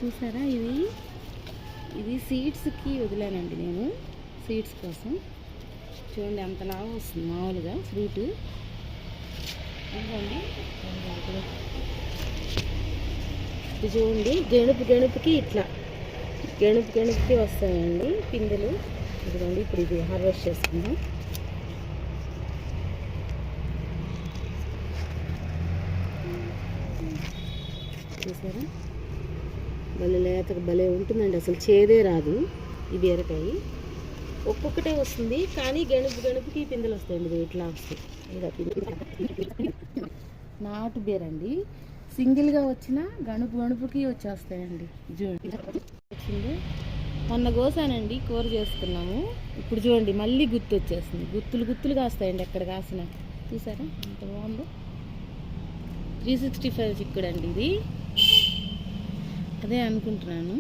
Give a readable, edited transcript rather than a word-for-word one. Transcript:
చూసారా, ఇది సీడ్స్కి వదిలానండి నేను, సీడ్స్ కోసం. చూడండి అంత లాగా వస్తుంది మామూలుగా ఫ్రూట్. ఇదిగోండి, ఇది చూడండి, గెణుపుకి ఇట్లా గెణుపుకి వస్తాయండి పిందెలు. ఇదిగోండి, ఇప్పుడు ఇది హార్వెస్ట్ చేసుకుందాం. చూసారా, భలే లేతగా భలే ఉంటుందండి, అసలు చేదే రాదు ఈ బీరకాయ. ఒక్కొక్కటే వస్తుంది కానీ గెణుపుకి పిందెలు వస్తాయండి, ఇట్లా వస్తాయి. నాటు బీరండి, సింగిల్గా వచ్చిన గణుపుకి వచ్చేస్తాయండి. చూడండి వచ్చింది, మొన్న కోసానండి, కూర చేసుకున్నాము. ఇప్పుడు చూడండి మళ్ళీ గుత్తు వచ్చేస్తుంది, గుత్తులు కాస్తాయండి ఎక్కడ కాసిన. చూసారా ఎంత బాగుందో. 365 చిక్కుడు అండి ఇది, అదే అనుకుంటున్నాను.